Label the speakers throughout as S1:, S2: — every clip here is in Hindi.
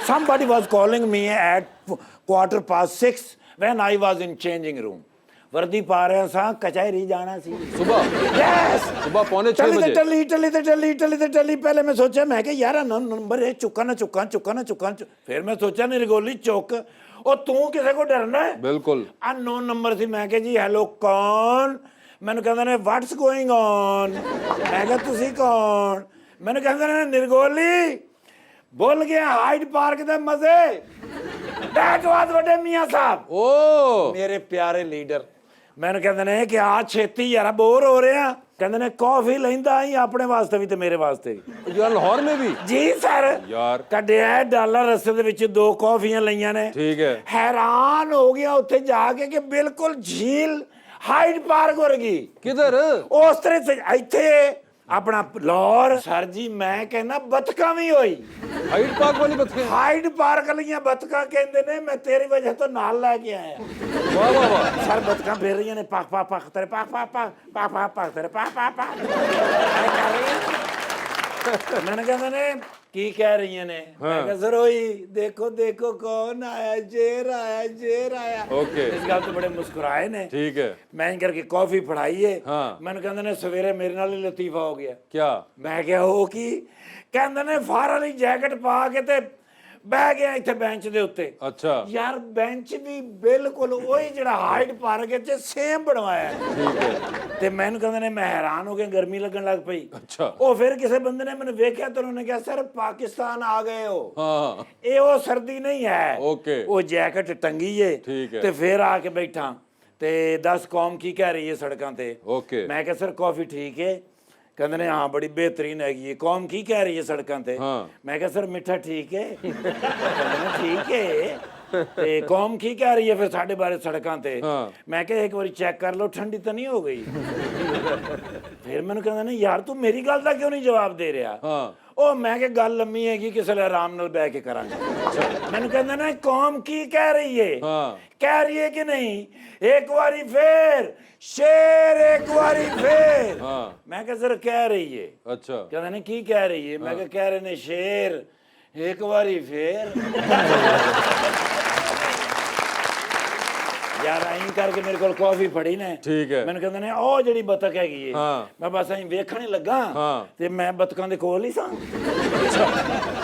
S1: Somebody was calling me at 6:15 when I was in changing room. वर्दी पा रहे सां कचहरी जाना सी
S2: सुबह
S1: यस
S2: सुबह 5:45 बजे
S1: टली पहले मैं सोचा मैं कि यार नंबर है चुका ना फिर मैं सोचा निर्गोली चुक और तू किसे को डरना है
S2: बिल्कुल
S1: अननोन नंबर सी मैं कि जी हेलो कौन मैंने कहंदे ने व्हाट्स गोइंग ऑन मैं कहा तुसी कौन मैंने कहंदे ने निर्गोली बोल गया हाइड पार्क दे मजे बैकवाद बड़े मियां साहब
S2: ओ
S1: मेरे प्यारे लीडर मैंने कहते ने कि आ छेती यार बोर हो रहे हैं कहते ने कॉफी लेंदा ही अपने वास्ते भी ते मेरे वास्ते भी
S2: यार लाहौर में भी
S1: जी सर
S2: यार
S1: कड्डिया डॉलर रस्ते दे विच 2 कॉफियां लईयां ने
S2: ठीक है
S1: हैरान हो गया उत्थे जाके कि बिल्कुल झील हाइड पार्क वर्गी
S2: किधर
S1: उस तरह से इत्थे अपना लाहौर सर जी मैं कहना बतका भी होई
S2: हाइड पार्क वाली बतखें
S1: हाइड पार्क वालियां बतका कहंदे ने मैं तेरी वजह तो नाल लेके आया
S2: वाह वाह वाह
S1: सर बतका फिर रही ने पाक पाक पाक तेरे पाक पाक पाक पाक पाक पाक तेरे पाक पाक पाक मैंने कहंदे ने की कह रही ने मैं कहा जरोई देखो देखो कौन आया जेर आया
S2: ओके
S1: इस गल तो बड़े मुस्कुराए ने
S2: ठीक है
S1: मैं करके कॉफी फड़ाई है
S2: हाँ।
S1: मैंने कहंदे ने सवेरे मेरे नाल ही लतीफा हो गया
S2: क्या
S1: मैं क्या हो की कहंदे ने फार वाली जैकेट पा के ते बह गया इत्थे बेंच दे उत्ते
S2: अच्छा
S1: यार बेंच भी बिल्कुल वही जिहड़ा हाइड पार्क च सेम बनवाया
S2: ठीक है
S1: ते मैनू कहंदे ने मैं हैरान हो गया गर्मी लगन लग पई
S2: अच्छा
S1: ओ फिर किसी बंदे ने मैंने वेख्या तो उन्होंने कहा सर पाकिस्तान आ गए हो
S2: हाँ
S1: ये वो सर्दी नहीं है
S2: ओके
S1: वो जैकेट टंगी है
S2: ठीक है
S1: ते फिर आके बैठा ते 10 कौम की कह रही है सड़कों ते
S2: ओके
S1: मैं कहा सर कॉफी ठीक है कहते ने हाँ बड़ी बेहतरीन हैगी कौम की कह रही है सड़कों ते
S2: हाँ।
S1: मैं कहा सर मिठा ठीक है कहते ठीक है ते कौम की कह रही है फिर साढ़े बारे सड़कों ते
S2: हाँ।
S1: मैं कहा एक बार चेक कर लो ठंडी तो नहीं हो गई फिर मैंने कहते ने यार तू मेरी गल का क्यों नहीं जवाब दे रहा
S2: हाँ
S1: ओ मैं के गल लम्मी हैगी किस वे आराम नाल बैठ के करांगे मैंने कहते ने कौम की कह रही है
S2: हाँ
S1: कह रही है कि नहीं एक बारी फिर शेर एक बारी फिर
S2: हाँ
S1: मैं कहा सर कह रही है
S2: अच्छा
S1: कहते ने की कह रही है मैं कह रहे ने शेर एक बारी फिर यार आई करके मेरे को कॉफी फड़ी ने
S2: ठीक है
S1: मैंने कहते ने ओ जड़ी बतख हैगी
S2: हाँ
S1: मैं बस आई वेखण ही लगा
S2: हाँ
S1: ते मैं बतखां दे कोल ही सां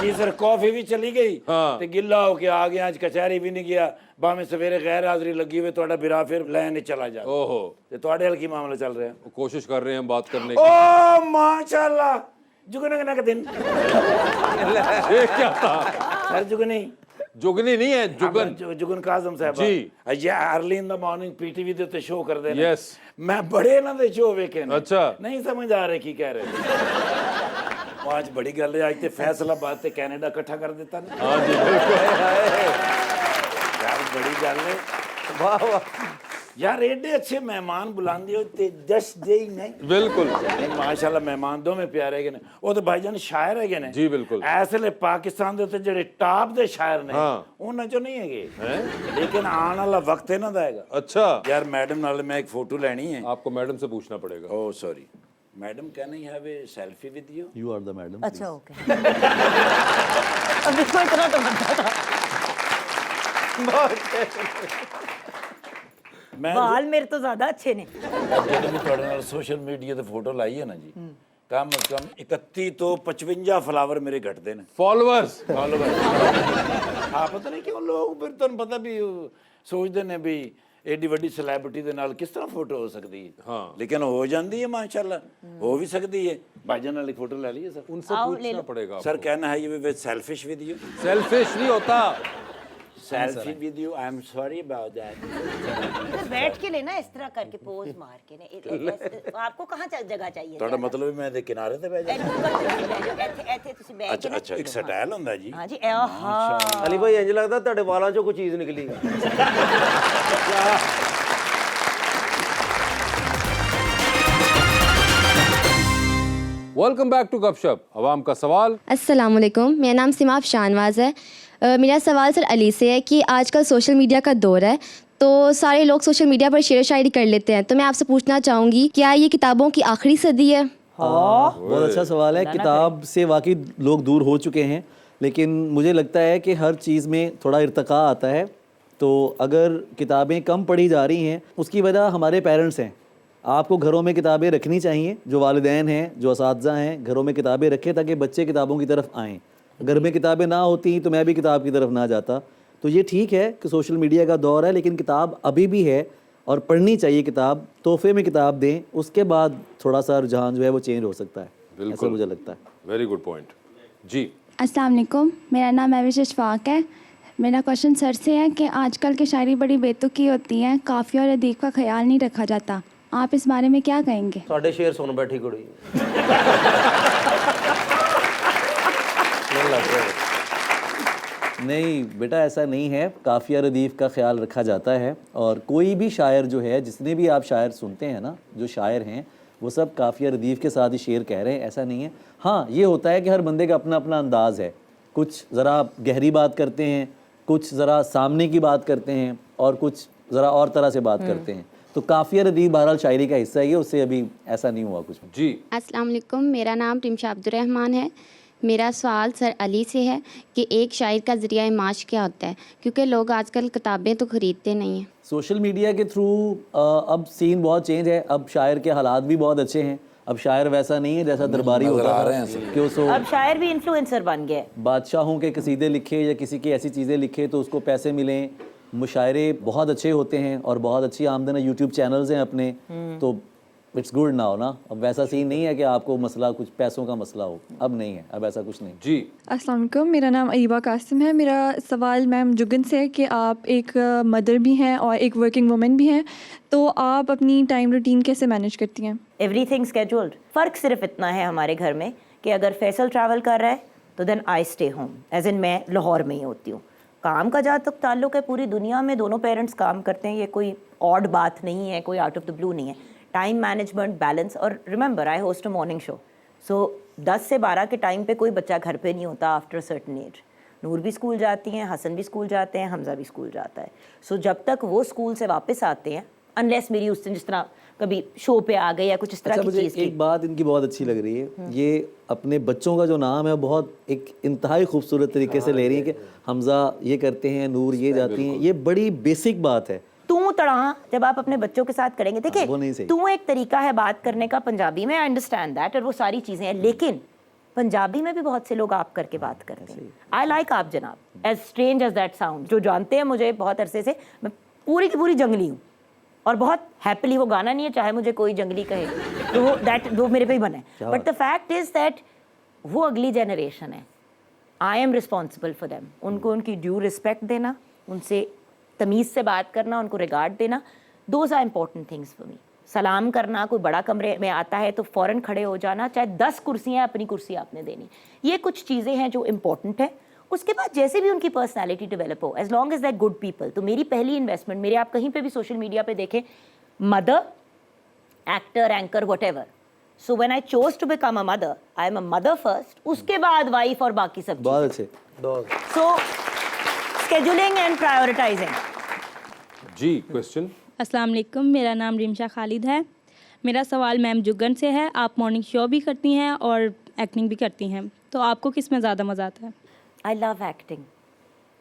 S1: जी सर कॉफी भी चली गई
S2: हाँ
S1: ते गिल्ला होके आ गया आज कचहरी भी नहीं गया भावें सवेरे गैर हाजरी लगी हुई तुहाडा बिरा फिर लैन ही चला जा
S2: ओहो
S1: ते तुहाडे हल की मामला चल रहा है
S2: कोशिश कर रहे हैं बात करने की
S1: ओ माशाल्लाह जुगने का दिन
S2: ये क्या था
S1: सर जुगनी
S2: जुगनी नहीं है जुगन
S1: जुगन काजम साहब
S2: जी
S1: या early in the morning PTV ਦੇ ਉੱਤੇ ਸ਼ੋ ਕਰਦੇ ਨੇ
S2: यस
S1: ਮੈਂ ਬੜੇ ਇਹਨਾਂ ਦੇ ਸ਼ੋ ਵੇਖੇ ਨੇ
S2: अच्छा
S1: ਨਹੀਂ ਸਮਝ ਆ ਰਿਹਾ ਕੀ ਕਹਿ ਰਹੇ आज बड़ी गल है आज ते फैसलाबाद ते कनाडा इकट्ठा कर देता ने
S2: हाँ जी बिल्कुल
S1: यार बड़ी गल है
S2: वाह वाह
S1: यार एडे अच्छे मेहमान बुलांदे हो ते जश दे ही नहीं
S2: बिल्कुल
S1: नहीं माशाल्लाह मेहमान दोवें प्यारे हैगे ने ਉਹ ਤੇ ਭਾਈਜਾਨ ਸ਼ਾਇਰ ਹੈਗੇ ਨੇ
S2: जी बिल्कुल
S1: ਇਸ ਵੇਲੇ ਪਾਕਿਸਤਾਨ ਦੇ ਉੱਤੇ ਜਿਹੜੇ ਟਾਪ ਦੇ ਸ਼ਾਇਰ ਨੇ
S2: ਹਾਂ।
S1: ਉਹਨਾਂ ਚੋਂ ਨਹੀਂ ਹੈਗੇ
S2: हैं
S1: ਲੇਕਿਨ ਆਉਣ ਵਾਲਾ ਵਕਤ ਇਹਨਾਂ ਦਾ ਹੈਗਾ
S2: अच्छा
S1: यार मैडम नाल मैं एक फोटो लेनी है
S2: आपको मैडम से पूछना पड़ेगा
S1: oh sorry madam can I have a selfie with you
S3: You are the madam.
S4: अच्छा ओके अब इसको इतना तो बनता था
S1: मैं
S4: बाल मेरे तो ज्यादा अच्छे ने
S1: ਜਦੋਂ ਵੀ ਤੁਹਾਡੇ ਨਾਲ ਸੋਸ਼ਲ ਮੀਡੀਆ ਤੇ ਫੋਟੋ ਲਾਈ ਹੈ ਨਾ ਜੀ ਕਮ ਸੇ ਕਮ 31 ਤੋਂ 55 ਫਲਾਵਰ ਮੇਰੇ ਘਟਦੇ ਨੇ
S2: फॉलोअर्स
S1: ਆ ਪਤਾ ਨਹੀਂ ਕਿਉਂ ਲੋਕ ਫਿਰ ਤੁਹਾਨੂੰ ਪਤਾ ਵੀ ਸੋਚਦੇ ਨੇ ਵੀ ਏਡੀ ਵੱਡੀ ਸੈਲੈਬ੍ਰਿਟੀ ਦੇ ਨਾਲ ਕਿਸ ਤਰ੍ਹਾਂ ਫੋਟੋ ਹੋ ਸਕਦੀ ਹੈ
S2: हाँ
S1: ਲੇਕਿਨ ਹੋ ਜਾਂਦੀ ਹੈ ਮਾਸ਼ਾਅੱਲਾ ਹੋ ਵੀ ਸਕਦੀ ਹੈ ਭਾਈਜਾਨ ਨਾਲ ਫੋਟੋ ਲੈ ਲਈਏ ਸਰ
S2: उनसे
S4: आओ, ले
S2: पूछना
S4: लो।
S2: पड़ेगा
S1: सर कहना है ये with selfish with you
S2: selfish नहीं होता
S1: selfie with you I am sorry about that
S4: इधर बैठ के लेना इस तरह करके पोज मार के ने आपको कहाँ जगह चाहिए
S1: ਤੁਹਾਡਾ ਮਤਲਬ ਹੈ ਮੈਂ ਇਹਦੇ ਕਿਨਾਰੇ ਤੇ ਬਹਿ ਜਾ
S4: ਇੱਥੇ ਤੁਸੀਂ ਬੈਠ
S1: ਅੱਛਾ ਅੱਛਾ ਇੱਕ ਸਟਾਈਲ ਹੁੰਦਾ ਜੀ
S4: हाँ जी आहा
S5: ਅਲੀ ਭਾਈ ਇੰਜ ਲੱਗਦਾ ਤੁਹਾਡੇ ਵਾਲਾਂ ਚੋਂ ਕੋਈ ਚੀਜ਼ ਨਿਕਲੀ
S2: वेलकम बैक टू गपशप अवाम का सवाल
S6: अस्सलाम वालेकुम, मेरा नाम सिमाफ शाहनवाज है। मेरा सवाल सर अली से है कि आजकल सोशल मीडिया का दौर है तो सारे लोग सोशल मीडिया पर शेर व शायरी कर लेते हैं, तो मैं आपसे पूछना चाहूँगी क्या ये किताबों की आखिरी सदी है?
S3: बहुत अच्छा सवाल है। किताब से वाकई लोग दूर हो चुके हैं, लेकिन मुझे लगता है कि हर चीज़ में थोड़ा इर्तिका आता है। तो अगर किताबें कम पढ़ी जा रही हैं, उसकी वजह हमारे पेरेंट्स हैं। आपको घरों में किताबें रखनी चाहिए, जो वालिदैन हैं, जो असातिज़ा हैं, घरों में किताबें रखें ताकि बच्चे किताबों की तरफ आएँ। घर में किताबें ना होती तो मैं भी किताब की तरफ ना जाता। तो ये ठीक है कि सोशल मीडिया का दौर है, लेकिन किताब अभी भी है और पढ़नी चाहिए किताब। तोहफे में किताब दें, उसके बाद थोड़ा सा रुझान जो है वो चेंज हो सकता है, ऐसा मुझे लगता है।
S2: वेरी गुड पॉइंट जी।
S7: अस्सलाम वालेकुम, मेरा नाम अविश इशफाक है। मेरा क्वेश्चन सर से है कि आजकल की शायरी बड़ी बेतुकी होती है, काफ़िया और अदीब का ख्याल नहीं रखा जाता, आप इस बारे में क्या कहेंगे?
S5: साढ़े शेर सुन बैठी कुड़ी।
S3: नहीं बेटा, ऐसा नहीं है। काफ़िया रदीफ़ का ख्याल रखा जाता है, और कोई भी शायर जो है, जितने भी आप शायर सुनते हैं ना, जो शायर हैं वो सब काफ़िया रदीफ़ के साथ ही शेर कह रहे हैं, ऐसा नहीं है। हाँ, ये होता है कि हर बंदे का अपना अपना अंदाज़ है। कुछ ज़रा गहरी बात करते हैं, कुछ ज़रा सामने की बात करते हैं, और कुछ ज़रा और तरह से बात करते हैं। तो काफ़िया रदीफ़ बहरहाल शायरी का हिस्सा ही है, उससे अभी ऐसा नहीं हुआ कुछ
S2: जी।
S6: अस्सलाम वालेकुम, मेरा नाम रिमशा अब्दुर्रहमान है। मेरा सवाल सर अली से है कि एक शायर का ज़रिया माश क्या होता है, क्योंकि लोग आजकल किताबें तो ख़रीदते नहीं हैं।
S3: सोशल मीडिया के थ्रू अब सीन बहुत चेंज है। अब शायर के हालात भी बहुत अच्छे हैं। अब शायर वैसा नहीं है जैसा दरबारी होता था कि उसको
S4: अब शायर भी इन्फ्लुएंसर बन गए।
S3: बादशाहों के कसीदे लिखे या किसी की ऐसी चीज़ें लिखे तो उसको पैसे मिलें। मुशायरे बहुत अच्छे होते हैं और बहुत अच्छी आमदन है। यूट्यूब चैनल्स हैं अपने, तो इट्स गुड नाउ ना। अब वैसा सीन नहीं है कि आपको मसला कुछ पैसों का मसला हो, अब नहीं है, अब ऐसा कुछ नहीं
S2: जी।
S8: अस्सलाम वालेकुम, मेरा नाम अरीबा कासिम है। मेरा सवाल मैम जुगन से है कि आप एक मदर भी हैं और एक वर्किंग वुमन भी हैं, तो आप अपनी टाइम रूटीन कैसे मैनेज करती हैं?
S4: Everything scheduled. फ़र्क सिर्फ इतना है हमारे घर में कि अगर फैसल ट्रैवल कर रहा है तो then I stay home, as in मैं लाहौर में ही होती हूँ। काम का जहाँ तक ताल्लुक़ है, पूरी दुनिया में दोनों पेरेंट्स काम करते हैं, ये कोई ऑड बात नहीं है, कोई आउट ऑफ द ब्लू नहीं है। टाइम मैनेजमेंट, बैलेंस, और remember I host a morning show, so 10 से 12 के टाइम पे कोई बच्चा घर पे नहीं होता आफ्टर सर्टन एज। नूर भी स्कूल जाती हैं, हसन भी स्कूल जाते हैं, हमजा भी स्कूल जाता है। सो जब तक वो स्कूल से वापस आते हैं, अनलेस मेरी उस दिन जिस तरह कभी शो पे आ गई या कुछ इस तरह की
S3: मुझे
S4: चीज़
S3: एक बात इनकी बहुत अच्छी लग रही है, ये अपने बच्चों का जो नाम है बहुत एक इंतहाई खूबसूरत तरीके से ले रही है कि हमजा ये करते हैं, नूर ये जाती हैं। ये बड़ी बेसिक बात है।
S4: तू तड़ा जब आप अपने बच्चों के साथ करेंगे, देखिए तू एक तरीका है बात करने का पंजाबी में, आई अंडरस्टैंड दैट, और वो सारी चीज़ें हैं, लेकिन पंजाबी में भी बहुत से लोग आप करके बात करते हैं। आई लाइक आप जनाब, as strange as that sound. जो जानते हैं मुझे बहुत अरसे से, मैं पूरी की पूरी जंगली हूँ, और बहुत हैप्पीली, वो गाना नहीं है चाहे मुझे कोई जंगली कहे, तो वो मेरे पे ही बना है। But the fact is that वो अगली जनरेशन है, I am responsible for them. उनको उनकी ड्यू रिस्पेक्ट देना, उनसे तमीज़ से बात करना, उनको रिगार्ड देना, those are important things for me. सलाम करना, कोई बड़ा कमरे में आता है तो फ़ौरन खड़े हो जाना, चाहे 10 कुर्सियाँ, अपनी कुर्सी आपने देनी, ये कुछ चीज़ें हैं जो इम्पॉर्टेंट है। उसके बाद जैसे भी उनकी पर्सनैलिटी डेवलप हो, as long as that good people. तो मेरी पहली इन्वेस्टमेंट, मेरे आप कहीं पे भी सोशल मीडिया पे देखें, mother, actor, anchor, whatever. So when I chose to become a mother, I am a mother first, उसके बाद वाइफ और बाकी सब।
S3: बहुत अच्छे।
S4: So scheduling and prioritising.
S2: जी, क्वेश्चन।
S9: अस्सलाम वालेकुम, मेरा नाम रिमशा खालिद है। मेरा सवाल मैम जुगन से है। आप मॉर्निंग शो भी करती हैं और एक्टिंग भी करती हैं, तो आपको किस में ज़्यादा मज़ा आता है?
S4: आई लव एक्टिंग,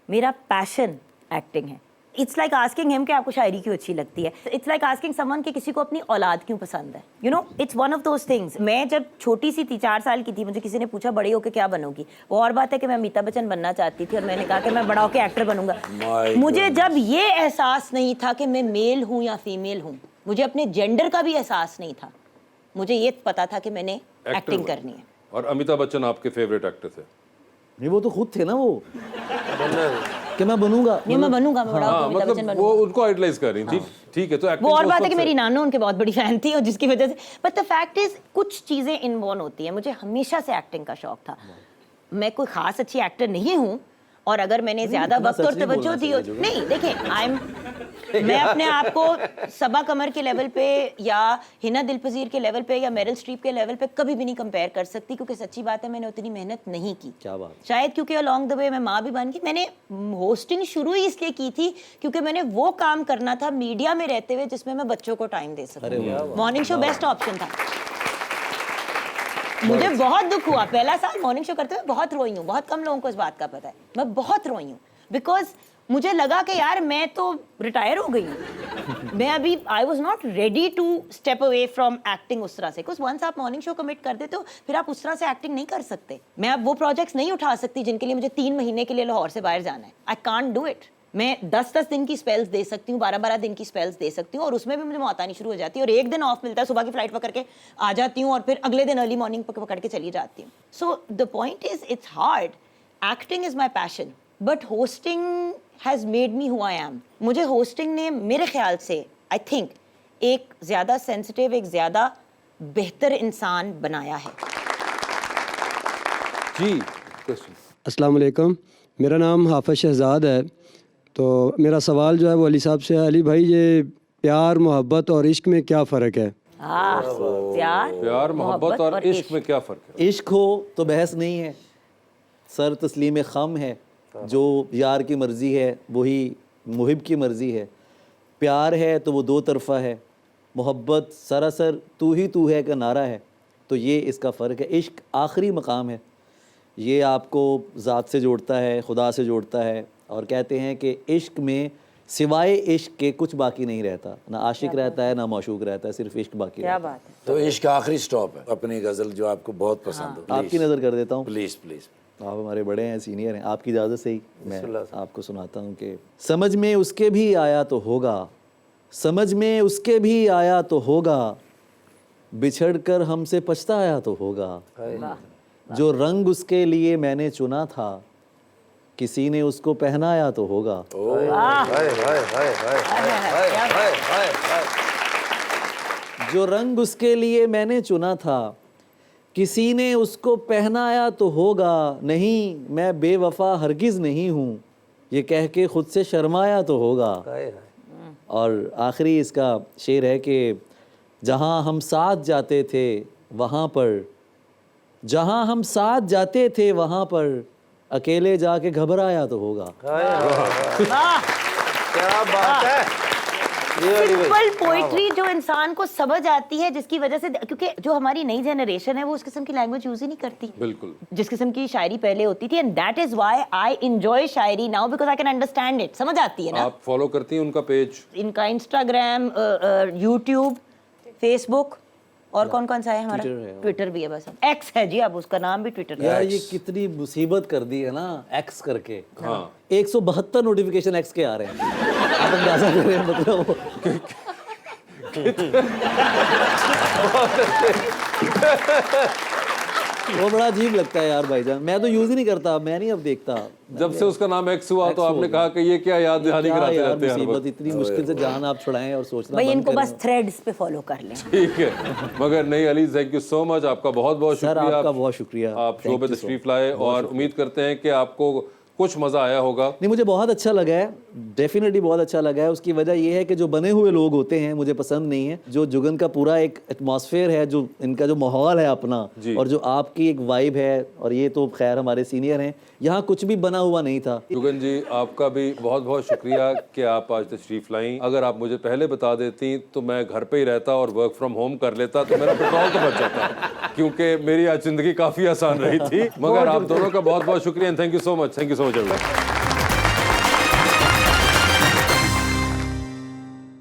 S4: मेरा पैशन एक्टिंग है। इट्स लाइक आस्किंग हिम कि आपको शायरी क्यों अच्छी लगती है। इट्स लाइक आस्किंग समवन कि किसी को अपनी औलाद क्यों पसंद है। You know, it's one of those things. मैं जब छोटी सी थी, 4 साल की थी, मुझे किसी ने पूछा बड़ी होकर क्या बनोगी। वो और बात है कि मैं अमिताभ बच्चन बनना चाहती थी और मैंने कहा कि मैं बड़ा होकर एक्टर बनूंगा। मुझे जब ये एहसास नहीं था कि मैं मेल हूँ या फीमेल हूँ, मुझे अपने जेंडर का भी एहसास नहीं था, मुझे ये पता था कि मैंने एक्टिंग करनी है।
S2: और अमिताभ बच्चन आपके फेवरेट एक्टर थे?
S3: नहीं, वो तो खुद थे ना, वो कि मैं बनूंगा,
S4: नहीं मैं बनूंगा, मैं बड़ा होकर अमिताभ बच्चन
S2: मतलब
S4: बनूंगा।
S2: वो उनको आइडलाइज कर रही थी। ठीक है, तो
S4: वो और बात है कि मेरी नाना उनके बहुत बड़ी फैन थी और जिसकी वजह से, बट द फैक्ट इज कुछ चीज़ें इन्वॉल्व होती हैं। मुझे हमेशा से एक्टिंग का शौक था। मैं कोई खास अच्छी एक्टर नहीं हूँ, और अगर मैंने ज़्यादा वक्त और तवज्जो दी हो, नहीं देखिए, मैं अपने आप को सबा कमर के लेवल पे या हिना दिलपजीर के लेवल पे या मेरिल स्ट्रीप के लेवल पे कभी भी नहीं कंपेयर कर सकती, क्योंकि सच्ची बात है मैंने उतनी मेहनत नहीं की।
S3: क्या बात।
S4: शायद क्योंकि अलॉन्ग द वे मैं माँ भी बन गई। मैंने होस्टिंग शुरू ही इसलिए की थी क्योंकि मैंने वो काम करना था मीडिया में रहते हुए जिसमें मैं बच्चों को टाइम दे सकूं। मॉर्निंग शो बेस्ट ऑप्शन था। मुझे बहुत दुख हुआ, पहला साल मॉर्निंग शो करते हुए बहुत रोई हूँ, बहुत कम लोगों को इस बात का पता है, मैं बहुत रोई हूँ, बिकॉज मुझे लगा कि यार मैं तो रिटायर हो गई हूँ, मैं अभी I was not ready to step away from acting उस तरह से, बिकॉज वंस आप मॉर्निंग शो कमिट कर देते हो फिर आप उस तरह से एक्टिंग नहीं कर सकते। मैं अब वो प्रोजेक्ट्स नहीं उठा सकती जिनके लिए मुझे 3 महीने के लिए लाहौर से बाहर जाना है, आई कांट डू इट। मैं 10-10 दिन की स्पेल्स दे सकती हूँ, 12-12 दिन की स्पेल्स दे सकती हूँ, और उसमें भी मुझे मौत आनी शुरू हो जाती है, और एक दिन ऑफ मिलता है, सुबह की फ्लाइट पकड़ के आ जाती हूँ और फिर अगले दिन अर्ली मॉर्निंग पकड़ के चली जाती हूँ। So the point is it's hard, acting is my passion, but hosting has made me who I am. मुझे होस्टिंग ने मेरे ख्याल से आई थिंक एक ज़्यादा सेंसिटिव, एक ज़्यादा बेहतर इंसान बनाया है।
S2: जी क्वेश्चन।
S10: अस्सलाम वालेकुम, मेरा नाम हाफिज शहजाद है। तो मेरा सवाल जो है वो अली साहब से है। अली भाई, ये प्यार, मोहब्बत और इश्क में क्या फ़र्क है?
S2: प्यार, मोहब्बत और इश्क में क्या फ़र्क है?
S3: इश्क हो तो बहस नहीं है, सर तस्लीम खम है, जो यार की मर्ज़ी है वही मुहिब की मर्ज़ी है। प्यार है तो वो दो तरफ़ा है, मोहब्बत सरासर तू ही तू है का नारा है। तो ये इसका फ़र्क है। इश्क आखिरी मकाम है, ये आपको ज़ात से जोड़ता है, खुदा से जोड़ता है, और कहते हैं कि इश्क में सिवाय इश्क के कुछ बाकी नहीं रहता, ना आशिक रहता है ना माशूक रहता है, सिर्फ इश्क बाकी रहता है।
S4: बात है।
S1: तो इश्क आखिरी स्टॉप है। अपनी गज़ल जो आपको बहुत पसंद हो,
S3: आपकी नज़र कर देता हूँ,
S1: प्लीज़ प्लीज़।
S3: आप हमारे बड़े हैं, सीनियर हैं, आपकी इजाज़त से ही मैं आपको सुनाता हूँ कि समझ में उसके भी आया तो होगा, समझ में उसके भी आया तो होगा, बिछड़ कर हमसे पछताया तो होगा। जो रंग उसके लिए मैंने चुना था, किसी ने उसको पहनाया तो होगा। जो रंग उसके लिए मैंने चुना था, किसी ने उसको पहनाया तो होगा। नहीं, मैं बेवफा हरगिज़ नहीं हूँ, ये कह के खुद से शर्माया तो होगा। और आखिरी इसका शेर है कि जहाँ हम साथ जाते थे वहाँ पर, जहाँ हम साथ जाते थे वहाँ पर, अकेले जाके घबराया तो होगा।
S5: क्या बात है।
S4: सिंपल पोइट्री जो इंसान को समझ आती है, जिसकी वजह से, क्योंकि जो हमारी नई जनरेशन है वो उस किस्म की लैंग्वेज यूज ही नहीं करती,
S2: बिल्कुल,
S4: जिस किस्म की शायरी पहले होती थी। And that is why I enjoy Shayari now, because I can understand it, समझ आती है ना।
S2: आप फॉलो करती हैं उनका पेज?
S4: इनका इंस्टाग्राम, यूट्यूब, फेसबुक, और कौन कौन सा है हमारा? ट्विटर भी है, बस एक्स है जी, अब उसका नाम भी ट्विटर है।
S3: यार ये कितनी मुसीबत कर दी है ना एक्स करके।
S2: हाँ।
S3: 172 नोटिफिकेशन एक्स के आ रहे हैं, आप अंदाजा कर रहे हैं मतलब। वो बड़ा अजीब लगता है यार भाईजान, मैं तो यूज ही नहीं करता, मैं नहीं अब देखता।
S2: जब से उसका नाम एक्स हुआ तो आपने कहा कि ये क्या याद दहानी कराते रहते हैं हर वक्त।
S3: इतनी मुश्किल से जान आप छुड़ाएं और सोचना
S4: भाई,
S3: बंद
S4: इनको
S3: करें।
S4: बस थ्रेड्स पे फॉलो कर लें।
S2: ठीक है, मगर नहीं Ali, thank you so much, आपका बहुत बहुत
S3: सर,
S2: शुक्रिया।
S3: आपका बहुत शुक्रिया,
S2: आप शो पे तशरीफ लाए, और उम्मीद करते हैं कि आपको कुछ मज़ा आया होगा।
S3: नहीं, मुझे बहुत अच्छा लगा है, डेफिनेटली बहुत अच्छा लगा है। उसकी वजह यह है कि जो बने हुए लोग होते हैं मुझे पसंद नहीं है। जो जुगन का पूरा एक एटमॉस्फेयर है, जो इनका जो माहौल है अपना, और जो आपकी एक वाइब है, और ये तो खैर हमारे सीनियर हैं, यहाँ कुछ भी बना हुआ नहीं था।
S2: जुगन जी, आपका भी बहुत बहुत शुक्रिया कि आप आज तशरीफ लाई। अगर आप मुझे पहले बता देती तो मैं घर पे ही रहता और वर्क फ्रॉम होम कर लेता, तो मेरा पेट्रोल तो बच जाता, क्योंकि मेरी आज जिंदगी काफ़ी आसान रही थी। मगर आप दोनों का बहुत बहुत शुक्रिया, thank you so much, thank you so much.